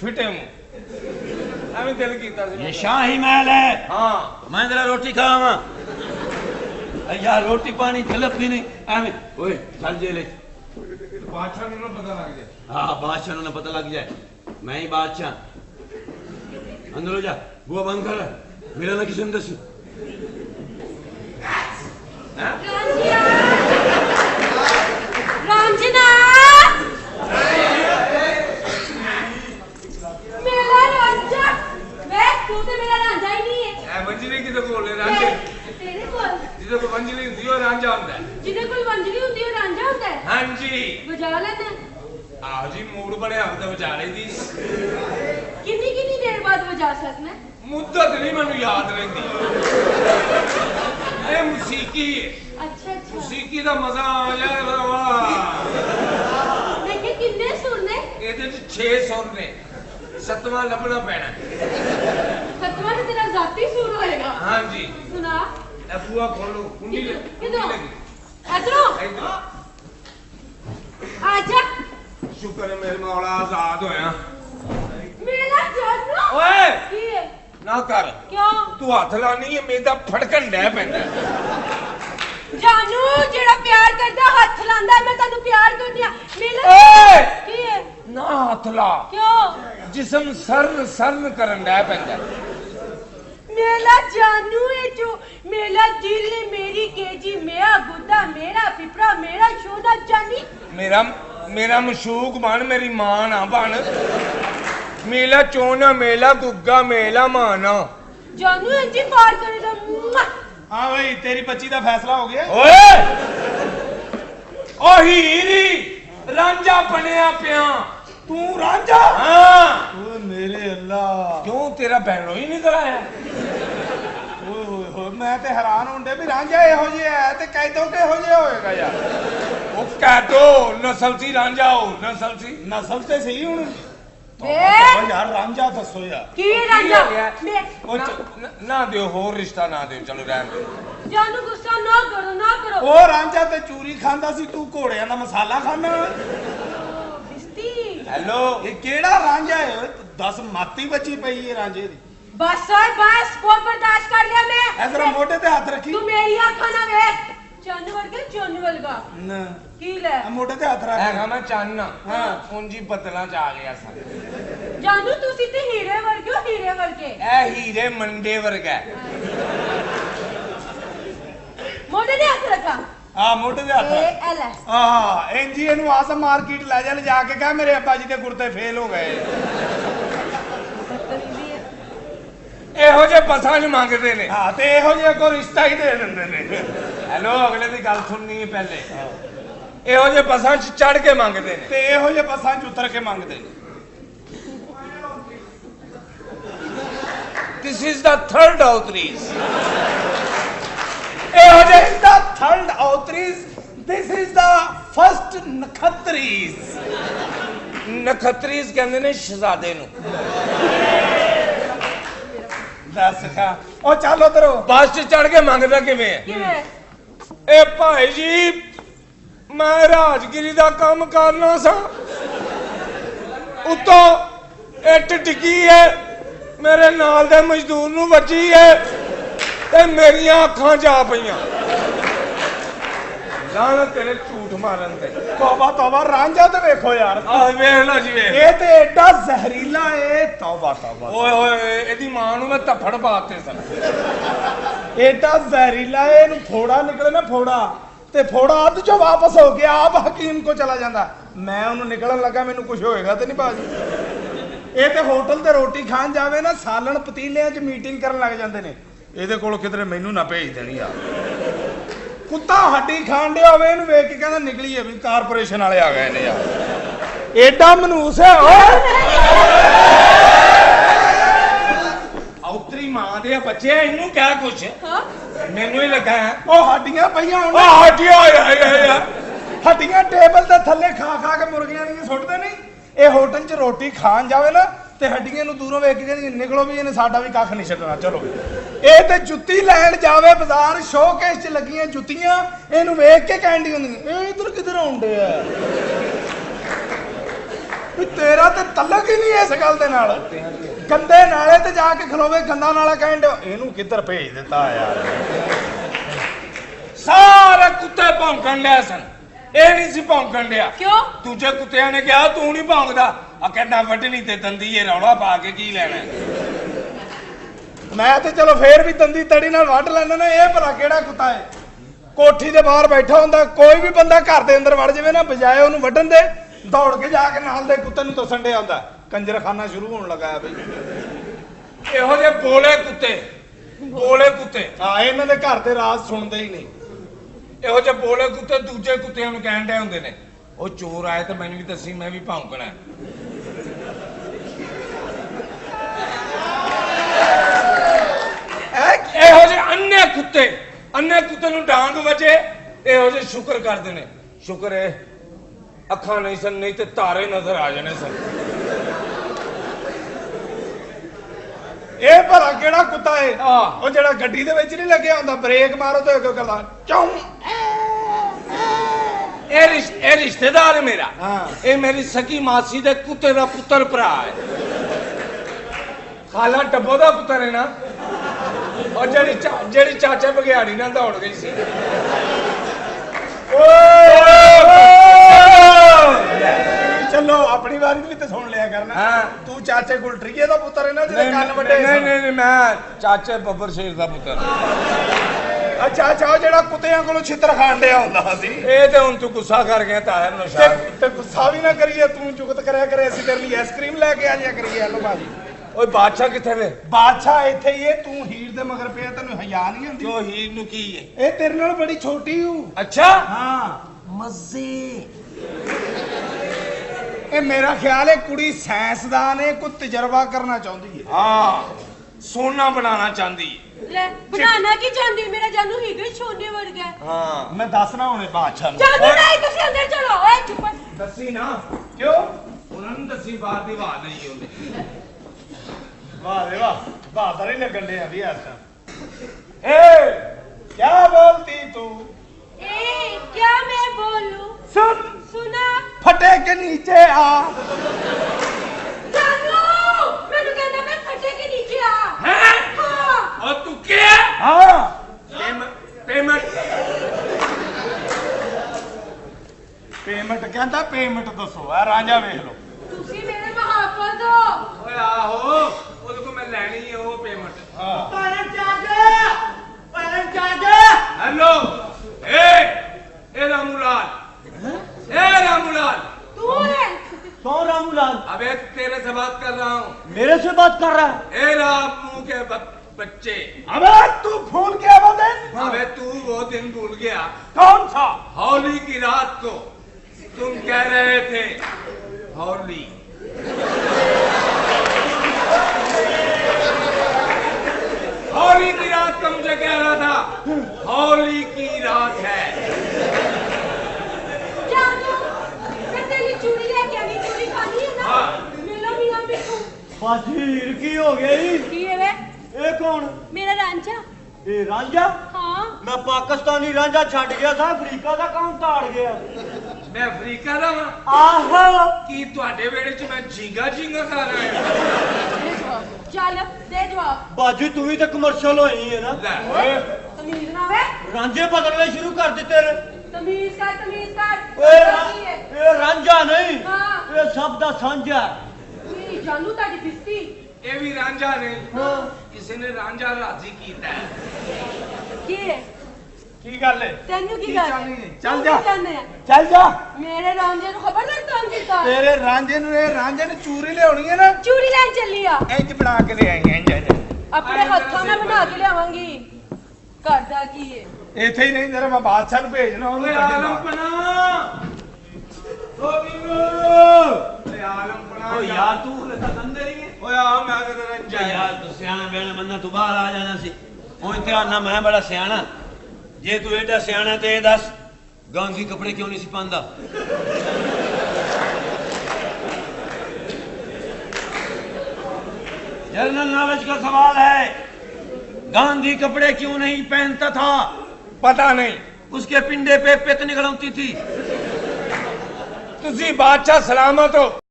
फिटे मुंह एवं दिल किया ये शाही महल है। हाँ मैं जरा रोटी खावा यार, रोटी पानी झलकती नहीं एवं। ओए चल जेले बादशाह ने पता लग जाए। हाँ बादशाह ने पता लग जाए मैं ही बादशाह। अंदर हो जा, बुआ बंद कर, मेरा ना किसी ने दसी। रांझना मेरा रांझा, मैं तू तो मेरा रांझा ही नहीं है। वंजली किधर बोल रहे रांझे? तेरे बोल जिधर को वंजली होती है रांझा होता है। जिधर कोई वंजली होती है रांझा होता है। हाँ जी बजा लेते हैं। आओ जी मूड बड़े हम तो बजा रही थी। कितनी देर बाद बजा सकते हैं? मुद्दत नहीं मैंने याद रहती। ये मौसीकी है। अच्छा अच्छा। मौसीकी का मजा आ जाए। देखिए कितने सुर ने? ये 6 सुर ने, 7वां लभना पैना। 7वां तो तेरा जाती सुर होएगा। हाँ जी सुना। बुआ खोलो, कुंडी लगी। किधर? लगी इधरों इधर। आजा। शुक्र है मेरे मौला आजाद होया। मेरा जानू। ओए की है? ना कर। क्यों? तू हाथ लानी है मेरा फड़कन डे पैंदा। जानू जेड़ा प्यार करदा हथ लांदा मैं तन्नू प्यार करदी आ। मेरा ओए की है? ना हाथ ला। क्यों? जिस्म सरन सरन करन डे पैंदा। मेरा जानू है जो मेरा दिल है मेरी केजी मेरा गुद्दा मेरा पिपरा मेरा शोना चांदी। मेरा मशूक बन, मेरी मां ना बन। मेला चोना मेला गुग्गा मेला माना। जानू इंजी पार करेगा। हाँ भाई तेरी बच्ची का फैसला हो गया। ओए ओ हीरी रांझा बनया पिया तू रांझा? हाँ ओए मेरे अल्लाह, क्यों तेरा बहनों ही नहीं कराया? ओए होए होए मैं ते हैरान होंडे भी रांझा ਇਹੋ ਜਿਹਾ ਹੈ ਤੇ कैदों ਕਿਹੋ ਜਿਹਾ ਹੋਏਗਾ ਯਾਰ। वो कह दो नस्ल सी रांझा हो नस्ल सी। नस्ल ते सही हुन। बे यार रांझा दसो यार की रांझा मैं ना दियो होर रिश्ता ना दियो, चलो रहन दो। जानू गुस्सा ना करो ना करो। ਉਹ ਰਾਂਝਾ ਤੇ ਚੂਰੀ ਖਾਂਦਾ ਸੀ, ਤੂੰ ਘੋੜਿਆਂ ਦਾ ਮਸਾਲਾ ਖਾਣਾ। बिस्ती हेलो ਇਹ ਕਿਹੜਾ ਰਾਂਝਾ ਹੈ? 10 ਮਾਤੀ ਬੱਚੀ ਪਈ ਹੈ ਰਾਂਝੇ ਦੀ। बस और बस बहुत बर्दाश्त कर लिया मैं। ਇਧਰ ਮੋਢੇ ਤੇ ਹੱਥ ਰੱਖੀ। तू मेरी आंखों ना देख। जानवर के जानवर का ਨਾ की ले। ਮੋਢੇ ਤੇ ਹੱਥ ਰੱਖ। हैगा मैं चाहना हाँ। पूंजी बदला च आ गया सा। जानू तुसी ते हीरे वर्गे हो हीरे वर्गे। ए हीरे मंडे वर्गा मोटे ने हाथ रखा। ਆ ਮੋਢੇ ਤੇ ਹੱਥ ए ਰੱਖ। एल ਆਹ ਇੰਜੀ ਇਹਨੂੰ ਆਸਮ ਮਾਰਕੀਟ ਲੈ ਜਾ ਕੇ ਕਹ ਮੇਰੇ ਅੱਬਾ ਜੀ ਦੇ ਕੁਰਤੇ ਫੇਲ ਹੋ ਗਏ। ਇਹੋ ਜਿਹੇ ਪਸਾਂ ਚ ਮੰਗਦੇ ਨੇ। ਹਾਂ ਤੇ ਇਹੋ ਜਿਹਾ ਕੋ ਰਿਸ਼ਤਾ ਹੀ ਦੇ ਦਿੰਦੇ ਨੇ। ਹੈਲੋ ਅਗਲੇ ਦੀ ਗੱਲ ਸੁਣਨੀ ਹੈ ਪਹਿਲੇ। ਇਹੋ ਜਿਹੇ ਪਸਾਂ ਚ ਚੜ ਕੇ ਮੰਗਦੇ ਨੇ ਤੇ ਇਹੋ ਜਿਹੇ ਬੱਸਾਂ ਚ ਉਤਰ ਕੇ ਮੰਗਦੇ ਨੇ। This is the third outreach. ਇਹੋ ਜਿਹੇ the third outreach, this is the first ਨਖਤਰੀਜ਼। ਨਖਤਰੀਜ਼ ਕਹਿੰਦੇ ਨੇ ਸ਼ਹਜ਼ਾਦੇ ਨੂੰ। ਦੱਸ ਕਾ ਉਹ ਚੱਲ ਉਧਰ। ਬੱਸ ਚ ਚੜ ਕੇ ਮੰਗਦਾ ਕਿਵੇਂ ਹੈ? किवे ਇਹ ਭਾਈ ਜੀ ਮੈਂ ਰਾਜਗਿਰੀ ਦਾ ਕੰਮ ਕਰਨਾ ਸਾਂ, ਉੱਤੋਂ ਇੱਟ ਡਿੱਗੀ ਹੈ, ਮੇਰੇ ਨਾਲ ਦੇ ਮਜ਼ਦੂਰ ਨੂੰ ਵੱਜੀ ਹੈ ਤੇ ਮੇਰੀਆਂ ਅੱਖਾਂ ਜਾ ਪਈਆਂ। ਲਾਹਨਤ ਤੇਰੇ ਝੂਠ ਮਾਰਨ ਤੇ। ਤੌਬਾ ਤੌਬਾ ਰਾਂਝਾ ਤੇ ਵੇਖੋ ਯਾਰ। ਆਹ ਵੇਖ ਲਓ ਜੀ ਵੇਖ। ਇਹ ਤੇ ਐਡਾ ਜ਼ਹਿਰੀਲਾ ਏ। ਤੌਬਾ ਤੌਬਾ ਓਏ ਹੋਏ ਇਹਦੀ ਮਾਂ ਨੂੰ ਮੈਂ ਧੱਫੜ ਪਾਤੇ ਸਨ। ਐਡਾ ਜ਼ਹਿਰੀਲਾ ਏ। ਇਹਨੂੰ ਫੋੜਾ ਨਿਕਲੇ ਨਾ ਫੋੜਾ ਤੇ ਫੋੜਾ ਅੱਧ ਚੋਂ ਵਾਪਸ ਹੋ ਗਿਆ ਆਪ ਹਕੀਮ ਕੋ ਚਲਾ ਜਾਂਦਾ। ਮੈਂ ਉਹਨੂੰ ਨਿਕਲਣ ਲੱਗਾ ਮੈਨੂੰ ਕੁਝ ਹੋਏਗਾ ਤੇ ਨਹੀਂ ਬਾਜੀ। ਇਹ ਤੇ ਹੋਟਲ ਤੇ ਰੋਟੀ ਖਾਣ ਜਾਵੇ ਨਾ ਸਾਲਣ ਪਤੀਲਿਆਂ 'ਚ ਮੀਟਿੰਗ ਕਰਨ ਲੱਗ ਜਾਂਦੇ ਨੇ। ਇਹਦੇ ਕੋਲ ਕਿਧਰੇ ਮੈਨੂੰ ਨਾ ਭੇਜ ਦੇਣੀ ਯਾਰ। ਕੁੱਤਾ ਹੱਡੀ ਖਾਣ ਡਿਆ ਹੋਵੇ ਇਹਨੂੰ ਵੇਖ ਕੇ ਕਹਿੰਦਾ ਨਿਕਲੀਏ ਵੀ ਕਾਰਪੋਰੇਸ਼ਨ ਵਾਲੇ ਆ ਗਏ ਨੇ ਯਾਰ। ਐਡਾ ਮਨੂਸ ਹੈ ਓਏ। ਔਤਰੀ ਮਾਂ ਦੇ ਬੱਚੇ ਇਹਨੂੰ ਕਿਆ ਕੁਛ हां ਮੈਨੂੰ ਹੀ ਲੱਗਾ ਹੈ। ਉਹ ਹੱਡੀਆਂ ਪਈਆਂ ਹੁਣ। ਆਹ ਹਟਿਆ ਯਾਰ। ਹੱਡੀਆਂ ਟੇਬਲ ਦੇ ਥੱਲੇ ਖਾ ਖਾ ਕੇ ਮੁਰਗੀਆਂ ਨਹੀਂ ਸੁੱਟਦੇ ਨਹੀਂ। ਇਹ ਹੋਟਲ 'ਚ ਰੋਟੀ ਖਾਣ ਜਾਵੇ ਨਾ ਤੇ ਹੱਡੀਆਂ ਨੂੰ ਦੂਰੋਂ ਵੇਖ ਕੇ ਕਹਿੰਦੀ ਨਿਕਲੋ ਵੀ ਇਹਨੇ ਸਾਡਾ ਵੀ ਕੱਖ ਨਹੀਂ ਛੱਡਣਾ ਚਲੋ। ਇਹ ਤੇ ਜੁੱਤੀ ਲੈਣ ਜਾਵੇ ਬਾਜ਼ਾਰ ਸ਼ੋਕੇਸ 'ਚ ਲੱਗੀਆਂ ਜੁੱਤੀਆਂ ਇਹਨੂੰ ਵੇਖ ਕੇ ਕਹਿੰਦੀ ਹੁੰਦੀ ਇਹ ਇਧਰ ਕਿਧਰ ਆਉਂਦੇ ਆ। ਵੀ ਤੇਰਾ ਤੇ ਤਲਕ ਹੀ ਨਹੀਂ ਇਸ ਗੱਲ ਦੇ ਨਾਲ। ਗੰਦੇ ਨਾਲੇ ਤੇ ਜਾ ਕੇ ਖਲੋਵੇ, ਗੰਦਾ ਨਾਲਾ ਕਹਿਣ ਦਿਓ ਇਹਨੂੰ ਕਿੱਧਰ ਭੇਜ ਦਿੱਤਾ ਯਾਰ। ਸਾਰੇ ਕੁੱਤੇ ਭੌਂਕਣ ਲਿਆ ਸਨ, ਇਹ ਨਹੀਂ ਸੀ ਭੌਂਕਣ ਲਿਆ। ਕਿਉਂ? ਦੂਜੇ ਕੁੱਤਿਆਂ ਨੇ ਕਿਹਾ ਤੂੰ ਨਹੀਂ ਭੌਂਕਦਾ। ਆ ਕਹਿੰਦਾ ਵੱਢਣੀ ਤੇ ਦੰਦੀ ਇਹ ਰੌਲਾ ਪਾ ਕੇ ਕੀ ਲੈਣਾ। ਮੈਂ ਤੇ ਚਲੋ ਫੇਰ ਵੀ ਦੰਦੀ ਤੜੀ ਨਾਲ ਵੱਢ ਲੈਂਦਾ ਨਾ, ਇਹ ਭਲਾ ਕਿਹੜਾ ਕੁੱਤਾ ਹੈ? ਕੋਠੀ ਦੇ ਬਾਹਰ ਬੈਠਾ ਹੁੰਦਾ, ਕੋਈ ਵੀ ਬੰਦਾ ਘਰ ਦੇ ਅੰਦਰ ਵੜ ਜਾਵੇ ਨਾ, ਬਜਾਏ ਉਹਨੂੰ ਵੱਢਣ ਦੇ ਦੌੜ ਕੇ ਜਾ ਕੇ ਨਾਲ ਦੇ ਕੁੱਤੇ ਨੂੰ ਦੱਸਣ ਡਿਆ ਹੁੰਦਾ ਕੰਜਰਖਾਨਾ ਸ਼ੁਰੂ ਹੋਣ ਲੱਗਾ ਹੈ ਬਈ। ਇਹੋ ਜਿਹੇ ਬੋਲੇ ਕੁੱਤੇ ਹਾਂ, ਇਹਨਾਂ ਦੇ ਘਰ ਦੇ ਰਾਜ਼ ਸੁਣਦੇ ਹੀ ਨਹੀਂ। ਇਹੋ ਜਿਹੇ ਬੋਲੇ ਕੁੱਤੇ ਦੂਜੇ ਕੁੱਤਿਆਂ ਨੂੰ ਕਹਿਣ ਡਏ ਹੁੰਦੇ ਨੇ ਉਹ ਚੋਰ ਆਏ ਤੇ ਮੈਨੂੰ ਵੀ ਦੱਸੀ, ਮੈਂ ਵੀ ਭੌਂਕਣਾ। ਇਹੋ ਜਿਹੇ ਅੰਨੇ ਕੁੱਤੇ ਨੂੰ ਡਾਂਗ ਵਜੇ, ਇਹੋ ਜਿਹੇ ਸ਼ੁਕਰ ਕਰਦੇ ਨੇ, ਸ਼ੁਕਰ ਹੈ ਅੱਖਾਂ ਨਹੀਂ ਸਨ, ਨਹੀਂ ਤੇ ਤਾਰੇ ਨਜ਼ਰ ਆ ਜਾਣੇ ਸਨ। ਇਹ ਭਲਾ ਕਿਹੜਾ ਕੁੱਤਾ ਹੈ? ਆਹ। ਉਹ ਜਿਹੜਾ ਗੱਡੀ ਦੇ ਵਿੱਚ ਨਹੀਂ ਲੱਗਿਆ ਹੁੰਦਾ, ਬ੍ਰੇਕ ਮਾਰੋ ਤੇ ਅੱਗੇ ਕਰਦਾ ਚੌਂ। ਇਹ ਰਿਸ਼ਤੇਦਾਰ ਹੈ ਮੇਰਾ। ਹਾਂ। ਇਹ ਮੇਰੀ ਸਕੀ ਮਾਸੀ ਦੇ ਕੁੱਤੇ ਦਾ ਪੁੱਤਰ ਭਰਾ ਹੈ। ਖਾਲਾ ਡੱਬੋ ਦਾ ਪੁੱਤਰ ਹੈ ਨਾ। ਔਰ ਜਿਹੜੀ ਚਾਚਾ ਬਗਿਆੜੀ ਨਾਲ ਦੌੜ ਗਈ ਸੀ। ਚਲੋ ਆਪਣੀ ਵਾਰੀ ਵੀ ਤੇ ਸੁਣ ਲਿਆ ਕਰਨਾ। ਹਾਂ। ਤੂੰ ਚਾਚੇ ਗੁਲਟਰੀਏ ਦਾ ਪੁੱਤਰ ਹੈ ਨਾ, ਜਿਹਦੇ ਕੰਨ ਵੱਡੇ ਨਹੀਂ, ਮੈਂ ਚਾਚੇ ਬੱਬਰ ਸ਼ੇਰ ਦਾ ਪੁੱਤਰ। ਅੱਛਾ ਉਹ ਜਿਹੜਾ ਕੁੱਤਿਆਂ ਕੋਲੋਂ ਛਿੱਤਰ ਖਾਣ ਡਿਆ ਹੁੰਦਾ ਸੀ। ਇਹ ਤੇ ਹੁਣ ਤੂੰ ਗੁੱਸਾ ਕਰ ਗਿਆ ਤਾਇਆ ਨਸ਼ਾ। ਤੇ ਗੁੱਸਾ ਵੀ ਨਾ ਕਰੀਏ, ਤੂੰ ਚੁਗਤ ਕਰਿਆ ਕਰੇ, ਅਸੀਂ ਤੇਰੇ ਲਈ ਆਈਸਕ੍ਰੀਮ ਲੈ ਕੇ ਆ ਜਾਇਆ ਕਰੀਏ। ਲੋ ਭਾਜੀ। ਓਏ ਬਾਦਸ਼ਾਹ ਕਿੱਥੇ ਵੇ? ਬਾਦਸ਼ਾਹ ਇੱਥੇ ਹੀ ਹੈ, ਤੂੰ ਹੀਰ ਦੇ ਮਗਰ ਪਿਆ, ਤੈਨੂੰ ਹਿਆ ਨਹੀਂ ਹੁੰਦੀ? ਜੋ ਹੀਰ ਨੂੰ ਕੀ ਹੈ? ਇਹ ਤੇਰੇ ਨਾਲ ਬੜੀ ਛੋਟੀ ਹੂੰ। ਅੱਛਾ ਹਾਂ, ਮਜ਼ੇ। ਇਹ ਮੇਰਾ ਖਿਆਲ ਹੈ ਕੁੜੀ ਸਾਇੰਸਦਾਨ ਹੈ, ਕੋਈ ਤਜਰਬਾ ਕਰਨਾ ਚਾਹੁੰਦੀ ਹੈ। ਹਾਂ, ਸੋਨਾ ਬਣਾਉਣਾ ਚਾਹੁੰਦੀ ਹੈ। ਲੈ ਬਣਾਣਾ ਕੀ ਚਾਹੁੰਦੀ? ਮੇਰਾ ਜਾਨੂ ਹੀ ਗਈ ਸੋਨੇ ਵਰਗਾ। ਹਾਂ, ਮੈਂ ਦੱਸਣਾ ਹੁਣੇ ਬਾਦਸ਼ਾਹ ਨੂੰ। ਜਾਨੂ ਨਹੀਂ, ਤੁਸੀਂ ਅੰਦਰ ਚਲੋ। ਓਏ ਚੁੱਪ। ਦੱਸੀ ਨਾ। ਕਿਉਂ? ਉਹਨਾਂ ਨੂੰ ਦੱਸੀ ਬਾਤ ਦੀ ਬਾਤ ਨਹੀਂ ਹੁੰਦੀ। ਵਾਹ ਰੇ ਵਾਹ, ਬਹਾਦਰ ਹੀ ਲੱਗਣ ਡਿਆ ਵੀ ਅੱਜ ਤਾਂ। ਏ क्या बोलती तू? ए क्या मैं बोलूं? सुन, सुना? फटे के नीचे आ। जानू मैंने कहना मैं फटे के नीचे आ। हैं? हाँ। और तू क्या? हाँ, पेमेंट पेमेंट कहता पेमेंट दसो। आ रांझा वेख लो। तुसी मेरे महापद हो। ਓਏ ਆਹੋ ਉਹਦੇ ਕੋ ਮੈਂ ਲੈਣੀ ਹੈ ਉਹ ਪੇਮੈਂਟ। हाँ, हेलो ए रामूलाल तू है? कौन रामूलाल? अबे तेरे से बात कर रहा हूँ। मेरे से बात कर रहा है? ए रामू के बच्चे। अबे तू भूल गया वो दिन? अबे तू वो दिन भूल गया? कौन सा? होली की रात को तुम कह रहे थे होली। होली की रात का मुझे कह रहा था होली की रात है। जानू मैं तेरी चूड़ी लेके आई। चूड़ी खानी है ना? हाँ। मिलो मियां मिठू। फाजीर की हो गई? की है वे? ये कौन? मेरा रांझा। ये रांझा? हाँ। मैं पाकिस्तानी रांझा छड़ गया था, अफ्रीका का कौन ताड़ गया? मैं अफ्रीका ਦਾ ਵਾਂ आहो, ਕੀ ਤੁਹਾਡੇ ਵੇੜੇ 'ਚ ਮੈਂ ਝੀਂਗਾ ਖਾ ਰਿਹਾ ਹਾਂ? चल दे जवाब। बाजू तू भी तो कमर्शियल होई है ना? ਲੈ तमीज ना वे। रांझे बदलने शुरू कर दिते रे। तमीज कर। ये रांझा नहीं, हाँ। ये सब दा सांझा। ये जानू ताड़ी बिस्ती। ਇਹ ਵੀ ਰਾਂਝਾ ਨੇ। हाँ। ਕਿਸੇ ਨੇ ਰਾਂਝਾ ਰਾਜ਼ੀ ਕੀਤਾ ਹੈ। की है? की गल है? तेनू की की गल? चाहनी है? तू चल की जा। चाहने है? चल जा। मेरे रांझे को खबरदार तंग कीता। तेरे रांझे ने चूरी लियानी है ना, चूड़ी लैन चली आ। इंज बना के ले आई है। अपने हाथों में बना के लियावांगी। करदा की है? इथे ही नहीं, तेरे मैं बादशाह ਨੂੰ ਭੇਜਣਾ ਉਹਨੂੰ ਓਏ ਗੱਡੀ ਆਲਮ ਮਾਰ। ਪਨਾ ਓਏ ਆਲਮ ਪਨਾ ओ यार तू ਤਾਂ ਅੰਦਰ ਹੀ ਹੈ। ਓਏ ਆ ਮੈਂ ਕਿਤੇ ਰੰਜਾ ਯਾਰ ਤੂੰ ਸਿਆਣਾ ਬਿਆਣਾ ਬੰਦਾ ਤੂੰ ਬਾਹਰ ਆ ਜਾਣਾ ਸੀ। ਹੁਣ ਧਿਆਨ ਨਾਲ, ਮੈਂ ਬੜਾ ਸਿਆਣਾ। ਜੇ ਤੂੰ ਐਡਾ ਸਿਆਣਾ ਤੇ ਇਹ ਦੱਸ ਗਾਂਧੀ ਕੱਪੜੇ ਕਿਉਂ ਨਹੀਂ ਸੀ ਪਾਉਂਦਾ? जनरल नॉलेज का सवाल है, गांधी कपड़े क्यों नहीं पहनता था? ਪਤਾ ਨਹੀਂ। उसके पिंडे पे पित निकल आती थी। ਤੁਸੀਂ ਬਾਦਸ਼ਾਹ ਸਲਾमत हो।